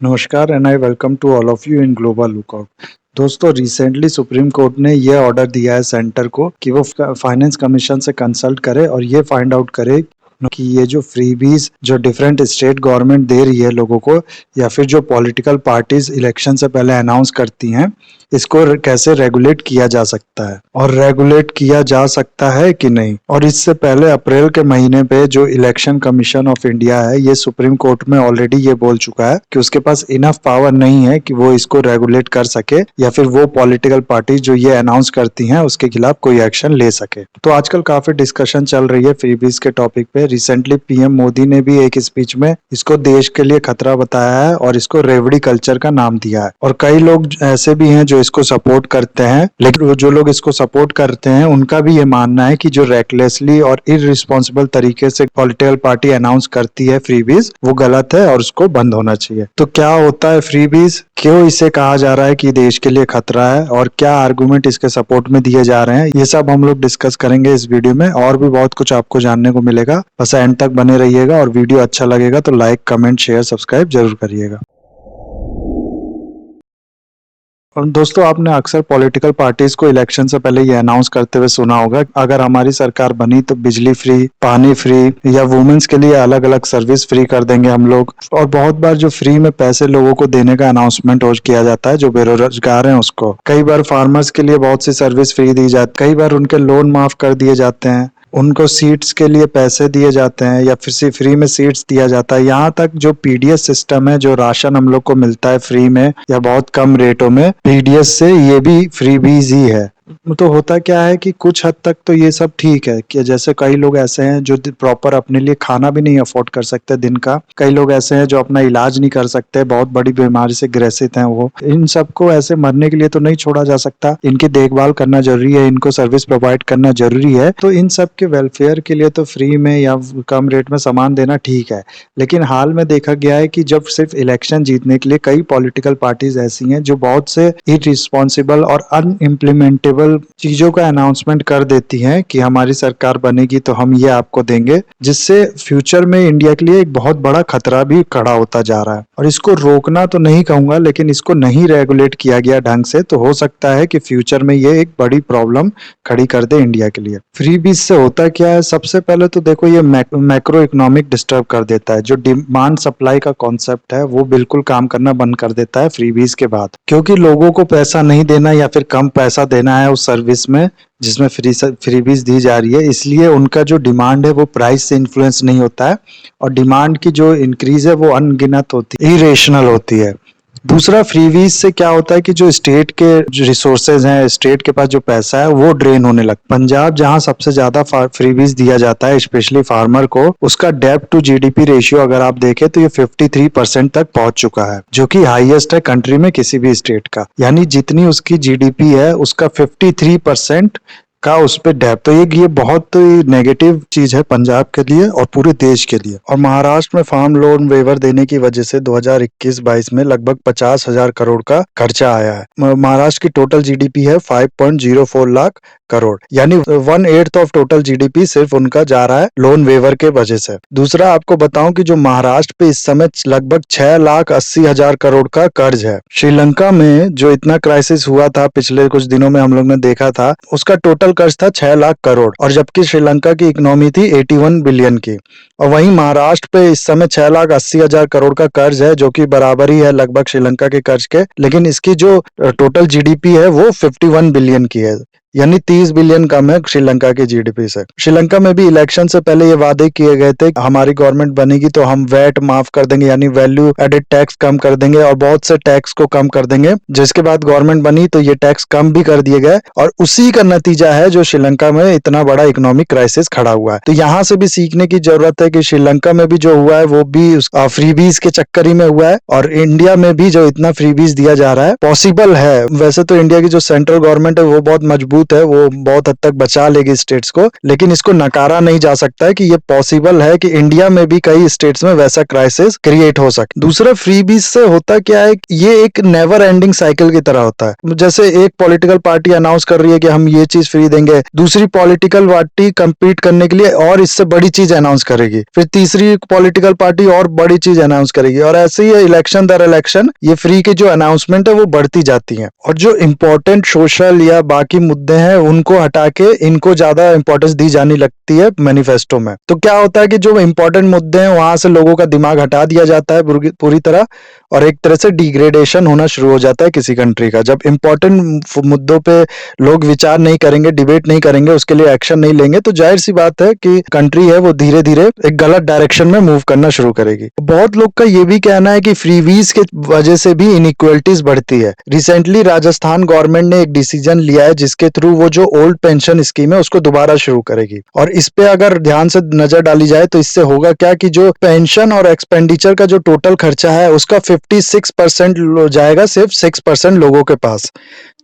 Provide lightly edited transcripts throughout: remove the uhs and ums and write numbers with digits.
नमस्कार and I welcome to all of you in Global Lookout. दोस्तों, recently Supreme Court ने ये order दिया है सेंटर को कि वो फाइनेंस कमीशन से कंसल्ट करे और ये फाइंड आउट करे कि ये जो फ्रीबीज जो डिफरेंट स्टेट गवर्नमेंट दे रही है लोगों को, या फिर जो पॉलिटिकल पार्टीज इलेक्शन से पहले अनाउंस करती हैं, इसको कैसे रेगुलेट किया जा सकता है और रेगुलेट किया जा सकता है कि नहीं। और इससे पहले अप्रैल के महीने पे जो इलेक्शन कमीशन ऑफ इंडिया है, ये सुप्रीम कोर्ट में ऑलरेडी ये बोल चुका है कि उसके पास इनफ पावर नहीं है कि वो इसको रेगुलेट कर सके या फिर वो पॉलिटिकल पार्टी जो ये अनाउंस करती हैं उसके खिलाफ कोई एक्शन ले सके। तो आजकल काफी डिस्कशन चल रही है फ्रीबीज के टॉपिक पे। रिसेंटली पीएम मोदी ने भी एक स्पीच में इसको देश के लिए खतरा बताया है और इसको रेवड़ी कल्चर का नाम दिया है। और कई लोग ऐसे भी हैं जो इसको सपोर्ट करते हैं, लेकिन वो जो लोग इसको सपोर्ट करते हैं उनका भी ये मानना है कि जो रेकलेसली और इररिस्पॉन्सिबल तरीके से पॉलिटिकल पार्टी अनाउंस करती है फ्रीबीज, वो गलत है और उसको बंद होना चाहिए। तो क्या होता है फ्रीबीज, क्यों इसे कहा जा रहा है कि देश के लिए खतरा है, और क्या आर्गुमेंट इसके सपोर्ट में दिए जा रहे हैं, ये सब हम लोग डिस्कस करेंगे इस वीडियो में। और भी बहुत कुछ आपको जानने को मिलेगा, बस एंड तक बने रहिएगा। और वीडियो अच्छा लगेगा तो लाइक, कमेंट, शेयर, सब्सक्राइब जरूर करिएगा। और दोस्तों, आपने अक्सर पॉलिटिकल पार्टीज को इलेक्शन से पहले ये अनाउंस करते हुए सुना होगा, अगर हमारी सरकार बनी तो बिजली फ्री, पानी फ्री, या वुमेन्स के लिए अलग अलग सर्विस फ्री कर देंगे हम लोग। और बहुत बार जो फ्री में पैसे लोगों को देने का अनाउंसमेंट किया जाता है, जो बेरोजगार हैं उसको। कई बार फार्मर्स के लिए बहुत सी सर्विस फ्री दी जाती है, कई बार उनके लोन माफ कर दिए जाते हैं, उनको सीट्स के लिए पैसे दिए जाते हैं या फिर सिर्फ फ्री में सीट्स दिया जाता है। यहाँ तक जो पीडीएस सिस्टम है, जो राशन हम लोग को मिलता है फ्री में या बहुत कम रेटों में पीडीएस से, ये भी फ्रीबीज ही है। तो होता क्या है कि कुछ हद तक तो ये सब ठीक है कि जैसे कई लोग ऐसे हैं जो प्रॉपर अपने लिए खाना भी नहीं अफोर्ड कर सकते दिन का, कई लोग ऐसे हैं जो अपना इलाज नहीं कर सकते, बहुत बड़ी बीमारी से ग्रसित हैं वो। इन सबको ऐसे मरने के लिए तो नहीं छोड़ा जा सकता, इनकी देखभाल करना जरूरी है, इनको सर्विस प्रोवाइड करना जरूरी है। तो इन सब के वेलफेयर के लिए तो फ्री में या कम रेट में सामान देना ठीक है। लेकिन हाल में देखा गया है कि जब सिर्फ इलेक्शन जीतने के लिए कई पॉलिटिकल पार्टीज ऐसी हैं जो बहुत से इररिस्पॉन्सिबल और अनइम्प्लीमेंटेबल चीजों का अनाउंसमेंट कर देती हैं कि हमारी सरकार बनेगी तो हम ये आपको देंगे, जिससे फ्यूचर में इंडिया के लिए एक बहुत बड़ा खतरा भी खड़ा होता जा रहा है। और इसको रोकना तो नहीं कहूंगा, लेकिन इसको नहीं रेगुलेट किया गया ढंग से तो हो सकता है कि फ्यूचर में ये एक बड़ी प्रॉब्लम खड़ी कर दे इंडिया के लिए। फ्रीबीज से होता क्या है, सबसे पहले तो देखो ये मैक्रो इकोनॉमिक डिस्टर्ब कर देता है। जो डिमांड सप्लाई का कॉन्सेप्ट है वो बिल्कुल काम करना बंद कर देता है फ्रीबीज के बाद, क्योंकि लोगों को पैसा नहीं देना या फिर कम पैसा देना है उस सर्विस में जिसमें फ्रीबीज दी जा रही है, इसलिए उनका जो डिमांड है वो प्राइस से इन्फ्लुएंस नहीं होता है, और डिमांड की जो इंक्रीज है वो अनगिनत होती है, इरेशनल होती है। दूसरा, फ्रीबीज से क्या होता है कि जो स्टेट के जो रिसोर्सेज हैं, स्टेट के पास जो पैसा है वो ड्रेन होने लगता है। पंजाब जहां सबसे ज्यादा फ्रीबीज दिया जाता है स्पेशली फार्मर को, उसका डेब्ट टू जीडीपी रेशियो अगर आप देखें तो ये 53% तक पहुंच चुका है, जो कि हाईएस्ट है कंट्री में किसी भी स्टेट का। यानी जितनी उसकी जीडीपी है उसका 53% का उस पे डेब्ट। तो ये बहुत नेगेटिव चीज है पंजाब के लिए और पूरे देश के लिए। और महाराष्ट्र में फार्म लोन वेवर देने की वजह से 2021-22 में लगभग 50,000 करोड़ का खर्चा आया है। महाराष्ट्र की टोटल जीडीपी है 5.04 लाख करोड़, यानी 1/8 ऑफ टोटल जीडीपी सिर्फ उनका जा रहा है लोन वेवर के वजह से। दूसरा, आपको बताऊं कि जो महाराष्ट्र पे इस समय लगभग 6,80,000 करोड़ का कर्ज है। श्रीलंका में जो इतना क्राइसिस हुआ था पिछले कुछ दिनों में हम लोग ने देखा था, उसका टोटल कर्ज था 6 लाख करोड़, और जबकि श्रीलंका की इकोनॉमी थी 81 बिलियन की। और वहीं महाराष्ट्र पे इस समय 6,80,000 करोड़ का कर्ज है, जो कि बराबर ही है लगभग श्रीलंका के कर्ज के, लेकिन इसकी जो टोटल जीडीपी है वो 51 बिलियन की है, यानी 30 बिलियन कम है श्रीलंका की जीडीपी से। श्रीलंका में भी इलेक्शन से पहले ये वादे किए गए थे हमारी गवर्नमेंट बनेगी तो हम वैट माफ कर देंगे, यानी वैल्यू एडेड टैक्स कम कर देंगे, और बहुत से टैक्स को कम कर देंगे। जिसके बाद गवर्नमेंट बनी तो ये टैक्स कम भी कर दिए गए, और उसी का नतीजा है जो श्रीलंका में इतना बड़ा इकोनॉमिक क्राइसिस खड़ा हुआ है। तो यहाँ से भी सीखने की जरूरत है कि श्रीलंका में भी जो हुआ है वो भी फ्रीबीज के चक्कर ही में हुआ है, और इंडिया में भी जो इतना फ्रीबीज दिया जा रहा है पॉसिबल है। वैसे तो इंडिया की जो सेंट्रल गवर्नमेंट है वो बहुत मजबूत मजबूत है, वो बहुत हद तक बचा लेगी स्टेट्स को, लेकिन इसको नकारा नहीं जा सकता है कि ये पॉसिबल है कि इंडिया में भी कई स्टेट्स में वैसा क्राइसिस क्रिएट हो सके। दूसरा, फ्रीबीज से होता क्या है, ये एक नेवर एंडिंग साइकिल की तरह होता है। जैसे एक पॉलिटिकल पार्टी अनाउंस कर रही है कि हम ये चीज फ्री देंगे, दूसरी पॉलिटिकल पार्टी compete करने के लिए और इससे बड़ी चीज अनाउंस करेगी, फिर तीसरी पॉलिटिकल पार्टी और बड़ी चीज अनाउंस करेगी, और ऐसे ही इलेक्शन दर इलेक्शन ये फ्री की जो अनाउंसमेंट है वो बढ़ती जाती है। और जो इंपॉर्टेंट सोशल या बाकी मुद्दे हैं उनको हटा के इनको ज्यादा इंपॉर्टेंस दी जाने लगती है मैनिफेस्टो में। तो क्या होता है कि जो इंपॉर्टेंट मुद्दे हैं वहां से लोगों का दिमाग हटा दिया जाता है पूरी तरह, और एक तरह से डिग्रेडेशन होना शुरू हो जाता है किसी कंट्री का। जब इंपॉर्टेंट मुद्दों पे लोग विचार नहीं करेंगे, डिबेट नहीं करेंगे, उसके लिए एक्शन नहीं लेंगे, तो जाहिर सी बात है कि कंट्री है वो धीरे धीरे एक गलत डायरेक्शन में मूव करना शुरू करेगी। बहुत लोग का ये भी कहना है कि फ्रीवीज के वजह से भी इनइक्वलिटीज बढ़ती है। रिसेंटली राजस्थान गवर्नमेंट ने एक डिसीजन लिया है जिसके थ्रू वो जो ओल्ड पेंशन स्कीम है उसको दोबारा शुरू करेगी, और इस पे अगर ध्यान से नजर डाली जाए तो इससे होगा क्या कि जो पेंशन और एक्सपेंडिचर का जो टोटल खर्चा है उसका 56% जाएगा सिर्फ 6% लोगों के पास।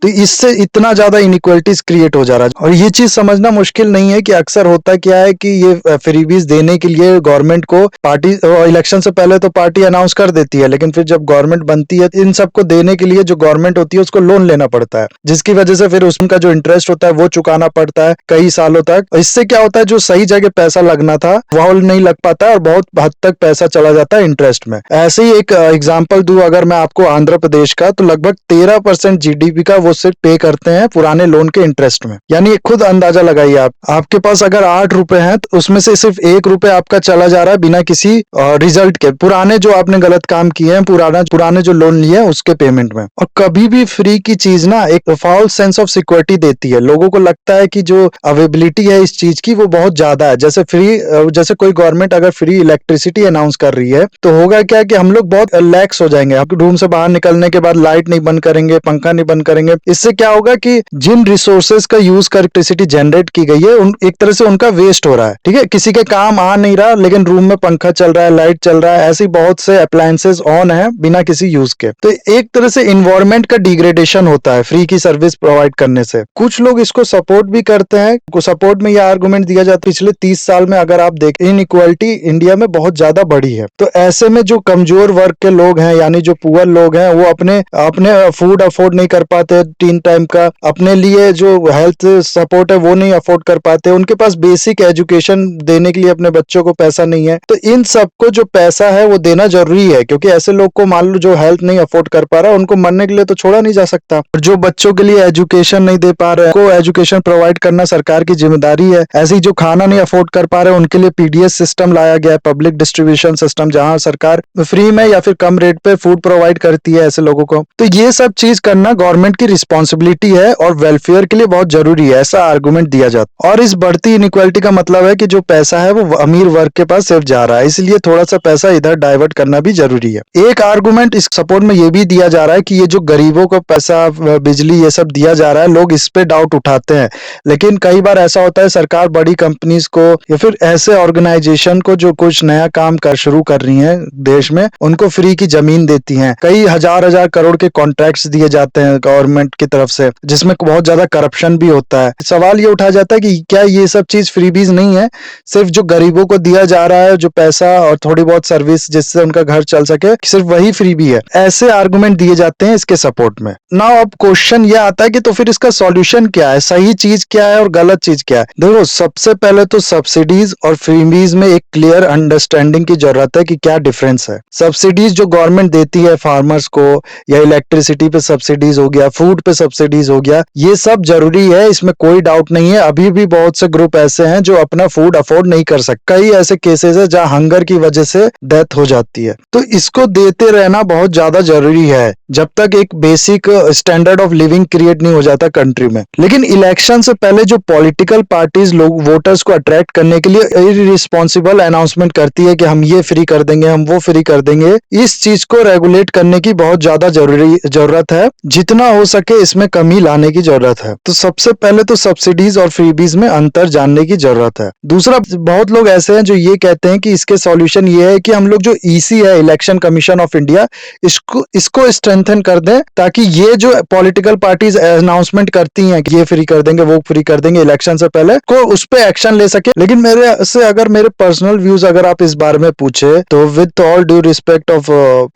तो इससे इतना ज्यादा इनइक्वलिटीज क्रिएट हो जा रहा है। और ये चीज समझना मुश्किल नहीं है कि अक्सर होता क्या है कि ये फ्रीबीज देने के लिए गवर्नमेंट को पार्टी इलेक्शन से पहले तो पार्टी अनाउंस कर देती है, लेकिन फिर जब गवर्नमेंट बनती है इन सबको देने के लिए जो गवर्नमेंट होती है उसको लोन लेना पड़ता है, जिसकी वजह से फिर उसका जो इंटरेस्ट होता है वो चुकाना पड़ता है कई सालों तक। इससे क्या होता है, जो सही जगह पैसा लगना था वो नहीं लग पाता है और बहुत हद तक पैसा चला जाता है इंटरेस्ट में। ऐसे ही एक एग्जाम्पल दूं अगर मैं आपको आंध्र प्रदेश का, तो लगभग 13% जीडीपी का वो सिर्फ पे करते हैं पुराने लोन के इंटरेस्ट में। यानी खुद अंदाजा लगाइए आप, आपके पास अगर 8 रुपए हैं तो उसमें से सिर्फ 1 रुपए आपका चला जा रहा है बिना किसी रिजल्ट के, पुराने जो आपने गलत काम किए हैं, पुराने जो लोन लिए हैं उसके पेमेंट में। और कभी भी फ्री की चीज ना एक फॉल्स सेंस ऑफ सिक्योरिटी देती है। लोगों को लगता है कि जो अवेबिलिटी है इस चीज की वो बहुत ज्यादा है। जैसे कोई गवर्नमेंट अगर फ्री इलेक्ट्रिसिटी अनाउंस कर रही है तो होगा क्या कि हम लोग बहुत लैक्स हो जाएंगे। आप रूम से बाहर निकलने के बाद लाइट नहीं बंद करेंगे, पंखा नहीं बंद करेंगे। इससे क्या होगा कि जिन रिसोर्सेज का यूज कर इलेक्ट्रिसिटी जनरेट की गई है एक तरह से उनका वेस्ट हो रहा है। ठीक है, किसी के काम आ नहीं रहा लेकिन रूम में पंखा चल रहा है, लाइट चल रहा है, ऐसी बहुत से अप्लायंसेस ऑन है बिना किसी यूज के। तो एक तरह से इन्वायरमेंट का डिग्रेडेशन होता है फ्री की सर्विस प्रोवाइड करने से। कुछ लोग इसको सपोर्ट भी करते हैं। सपोर्ट में यह आर्गुमेंट दिया जाता है पिछले 30 साल में अगर आप देखें इनइक्वालिटी इंडिया में बहुत ज्यादा बढ़ी है। तो ऐसे में जो कमजोर वर्ग के लोग हैं यानी जो पुअर लोग हैं वो अपने फूड अफोर्ड नहीं कर पाते 3 टाइम का, अपने लिए जो हेल्थ सपोर्ट है वो नहीं अफोर्ड कर पाते, उनके पास बेसिक एजुकेशन देने के लिए अपने बच्चों को पैसा नहीं है। तो इन सबको जो पैसा है वो देना जरूरी है, क्योंकि ऐसे लोग को मान लो जो हेल्थ नहीं अफोर्ड कर पा रहा उनको मरने के लिए तो छोड़ा नहीं जा सकता। और जो बच्चों के लिए एजुकेशन नहीं दे पा रहे को एजुकेशन प्रोवाइड करना सरकार की जिम्मेदारी है। ऐसे ही जो खाना नहीं अफोर्ड कर पा रहे उनके लिए पीडीएस सिस्टम लाया गया है, पब्लिक डिस्ट्रीब्यूशन सिस्टम, जहां सरकार फ्री में या फिर कम रेट पे फूड प्रोवाइड करती है ऐसे लोगों को। तो ये सब चीज करना गवर्नमेंट की रिस्पॉन्सिबिलिटी है और वेलफेयर के लिए बहुत जरूरी है, ऐसा आर्गुमेंट दिया जाता है। और इस बढ़ती इनइक्वालिटी का मतलब है कि जो पैसा है वो अमीर वर्ग के पास सिर्फ जा रहा है, इसलिए थोड़ा सा पैसा इधर डाइवर्ट करना भी जरूरी है। एक आर्गुमेंट इस सपोर्ट में ये भी दिया जा रहा है कि ये जो गरीबों को पैसा, बिजली, ये सब दिया जा रहा है, लोग इस पे डाउट उठाते हैं। लेकिन कई बार ऐसा होता है सरकार बड़ी कंपनीज को या फिर ऐसे ऑर्गेनाइजेशन को जो कुछ नया काम शुरू कर रही है देश में, उनको फ्री की जमीन देती है। कई हजार करोड़ के कॉन्ट्रैक्ट्स दिए जाते हैं गवर्नमेंट की तरफ से, जिसमें बहुत ज्यादा करप्शन भी होता है। सवाल ये उठाया जाता है कि क्या ये सब चीज फ्रीबीज नहीं है, सिर्फ जो गरीबों को दिया जा रहा है जो पैसा और थोड़ी बहुत सर्विस जिससे उनका घर चल सके, सिर्फ वही फ्रीबी है। ऐसे आर्गुमेंट दिए जाते हैं इसके सपोर्ट में। नाउ अब क्वेश्चन ये आता है कि तो फिर इसका सॉल्यूशन क्या है, सही चीज क्या है और गलत चीज क्या है। देखो, सबसे पहले तो सब्सिडीज और फ्रीबीज में एक क्लियर अंडरस्टैंडिंग की जरूरत है कि क्या डिफरेंस है। सब्सिडीज जो गवर्नमेंट देती है फार्मर्स को, या इलेक्ट्रिसिटी पे सब्सिडीज हो गया, फूड पे सब्सिडीज हो गया, ये सब जरूरी है, इसमें कोई डाउट नहीं है। अभी भी बहुत से ग्रुप ऐसे हैं जो अपना फूड अफोर्ड नहीं कर सकते। कई ऐसे केसेस है जहां हंगर की वजह से डेथ हो जाती है। तो इसको देते रहना बहुत ज्यादा जरूरी है जब तक एक basic standard of living create नहीं हो जाता कंट्री में। लेकिन इलेक्शन से पहले जो पॉलिटिकल पार्टीज लोग वोटर्स को अट्रैक्ट करने के लिए इररिस्पॉन्सिबल अनाउंसमेंट करती है कि हम ये फ्री कर देंगे, हम वो फ्री कर देंगे, इस चीज को रेगुलेट करने की बहुत ज्यादा जरूरत है। जितना हो सके इसमें कमी लाने की जरूरत है। तो सबसे पहले तो सब्सिडीज और फ्रीबीज में अंतर जानने की जरूरत है। दूसरा, बहुत लोग ऐसे हैं जो ये कहते हैं कि इसके सॉल्यूशन ये है कि हम लोग जो ईसी है, इलेक्शन कमीशन ऑफ इंडिया, इसको स्ट्रेंथन कर दें, ताकि ये जो पॉलिटिकल पार्टीज अनाउंसमेंट करती हैं कि ये फ्री कर देंगे, वो फ्री कर देंगे इलेक्शन से पहले, को उस पे एक्शन ले सके। लेकिन मेरे से अगर मेरे पर्सनल व्यूज अगर आप इस बारे में पूछे, तो with all due respect of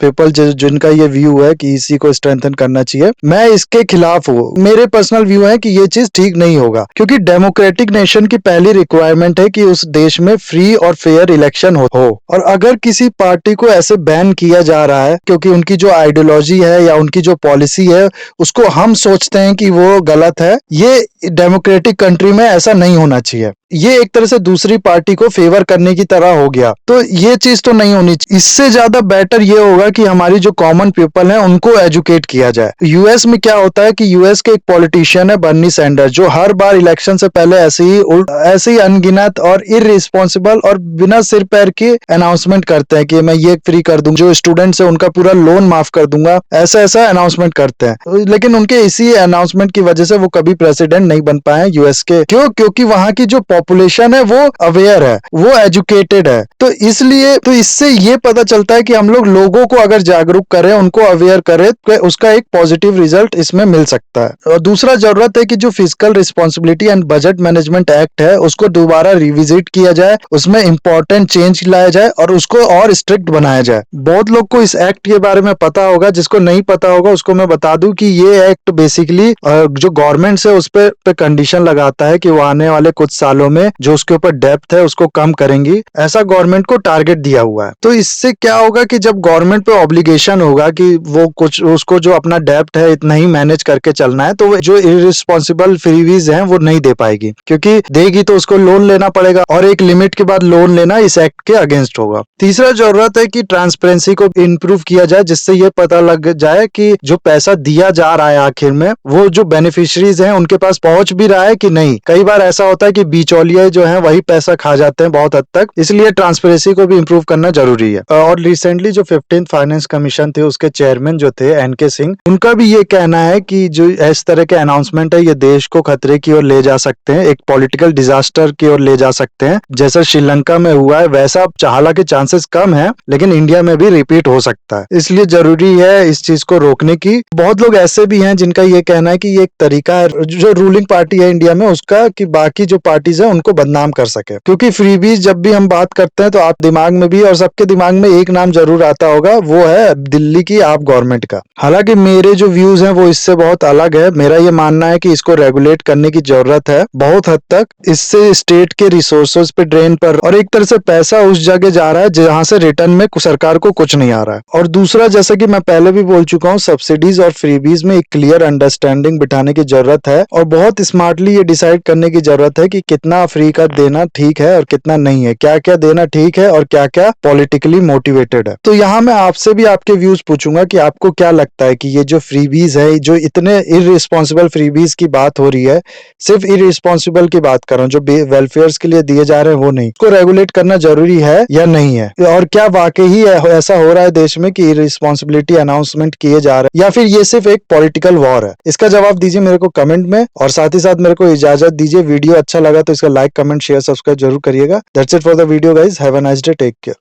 people जिनका ये व्यू है कि ईसी को स्ट्रेंथन करना चाहिए, मैं इसके खिलाफ हूँ। मेरे पर्सनल व्यू है कि ये चीज ठीक नहीं होगा, क्योंकि डेमोक्रेटिक नेशन की पहली रिक्वायरमेंट है कि उस देश में फ्री और फेयर इलेक्शन हो। और अगर किसी पार्टी को ऐसे बैन किया जा रहा है क्योंकि उनकी जो आइडियोलॉजी है या उनकी जो पॉलिसी है उसको हम सोचते हैं कि वो गलत है, ये डेमोक्रेटिक कंट्री में ऐसा नहीं होना चाहिए। ये एक तरह से दूसरी पार्टी को फेवर करने की तरह हो गया, तो ये चीज तो नहीं होनी चाहिए। इससे ज्यादा बेटर ये होगा कि हमारी जो कॉमन पीपल है उनको एजुकेट किया जाए। यूएस में क्या होता है कि यूएस के एक पॉलिटिशियन है बर्नी सैंडर्स, जो हर बार इलेक्शन से पहले ऐसे ही अनगिनत और इररिस्पॉन्सिबल और बिना सिर पैर के अनाउंसमेंट करते हैं कि मैं ये फ्री कर दूंगा, जो स्टूडेंट्स है उनका पूरा लोन माफ कर दूंगा, ऐसा ऐसा अनाउंसमेंट करते हैं। लेकिन उनके इसी अनाउंसमेंट की वजह से वो कभी प्रेसिडेंट नहीं बन पाए यूएस के। क्यों? क्योंकि वहां की जो पॉपुलेशन है वो अवेयर है, वो एजुकेटेड है। तो इसलिए तो इससे ये पता चलता है कि हम लोगों को अगर जागरूक करें, उनको अवेयर करें, तो उसका एक पॉजिटिव रिजल्ट इसमें मिल सकता है। और दूसरा, जरूरत है कि जो physical responsibility and budget management act है उसको दोबारा रिविजिट किया जाए, उसमें इंपॉर्टेंट चेंज लाया जाए और उसको और स्ट्रिक्ट बनाया जाए। बहुत लोग को इस एक्ट के बारे में पता होगा, जिसको नहीं पता होगा उसको मैं बता दूं कि ये एक्ट बेसिकली जो गवर्नमेंट है उस पे कंडीशन लगाता है कि वो आने वाले कुछ सालों में जो उसके ऊपर डेप्थ है उसको कम करेंगी, ऐसा गवर्नमेंट को टारगेट दिया हुआ है। तो इससे क्या होगा कि जब गवर्नमेंट पे ऑब्लिगेशन होगा कि वो कुछ उसको जो अपना डेप्थ है इतना ही मैनेज करके चलना है, तो जो इररिस्पॉन्सिबल फ्रीवीज हैं वो नहीं दे पाएगी, क्योंकि देगी तो उसको लोन लेना पड़ेगा और एक लिमिट के बाद लोन लेना इस एक्ट के अगेंस्ट होगा। तीसरा, जरूरत है कि ट्रांसपेरेंसी को इंप्रूव किया जाए, जिससे ये पता लग जाए कि जो पैसा दिया जा रहा है आखिर में वो जो बेनिफिशरीज हैं उनके पास पहुंच भी रहा है कि नहीं। कई बार ऐसा होता है कि बिचौलिए जो है वही पैसा खा जाते हैं बहुत हद तक, इसलिए ट्रांसपेरेंसी को भी इंप्रूव करना जरूरी है। और रिसेंटली जो 15th फाइनेंस कमीशन थे उसके चेयरमैन जो थे एनके सिंह, उनका भी ये कहना है कि जो इस तरह के अनाउंसमेंट है ये देश को खतरे की ओर ले जा सकते हैं, एक पॉलिटिकल डिजास्टर की ओर ले जा सकते हैं। जैसा श्रीलंका में हुआ है वैसा हालांकि चांसेस कम है, लेकिन इंडिया में भी रिपीट हो सकता है। इसलिए जरूरी है इस चीज को रोकने की। बहुत लोग ऐसे भी हैं जिनका ये कहना है कि ये एक तरीका है जो रूलिंग पार्टी है इंडिया में उसका, कि बाकी जो पार्टीज है उनको बदनाम कर सके। क्योंकि फ्रीबीज जब भी हम बात करते हैं तो आप दिमाग में भी और सबके दिमाग में एक नाम जरूर आता होगा, वो है दिल्ली की आप गवर्नमेंट का। हालांकि मेरे जो व्यूज हैं वो इससे बहुत अलग है। मेरा ये मानना है कि इसको रेगुलेट करने की जरूरत है बहुत हद तक। इससे स्टेट के रिसोर्सेज पे ड्रेन पर और एक तरह से पैसा उस जगह जा रहा है जहां से रिटर्न में सरकार को कुछ नहीं आ रहा है। और दूसरा, जैसा कि मैं पहले भी बोल चुका हूँ, सब्सिडीज और फ्रीबीज में एक क्लियर अंडरस्टैंडिंग बिठाने की जरूरत है और बहुत स्मार्टली ये डिसाइड करने की जरूरत है कि कितना फ्री का देना ठीक है और कितना नहीं है, क्या क्या देना ठीक है और क्या क्या पॉलिटिकली मोटिवेटेड है। तो यहाँ मैं आपसे भी आपके व्यूज पूछूंगा कि आपको क्या लगता है कि ये जो फ्रीबीज है, जो इतने इररिस्पॉन्सिबल फ्रीबीज की बात हो रही है, सिर्फ इररिस्पॉन्सिबल की बात कर रहा हूँ, जो वेलफेयर के लिए दिए जा रहे हैं वो नहीं, उसको रेगुलेट करना जरूरी है या नहीं है? और क्या वाकई ही ऐसा हो रहा है देश में कि इररिस्पॉन्सिबिलिटी अनाउंसमेंट किए जा रहे हैं या फिर ये सिर्फ एक पॉलिटिकल वॉर है? इसका जवाब दीजिए मेरे को कमेंट में और साथ ही साथ मेरे को इजाजत दीजिए। वीडियो अच्छा लगा तो इसका लाइक, कमेंट, शेयर, सब्सक्राइब जरूर करिएगा। That's it for the video guys. Have a nice day. Take care.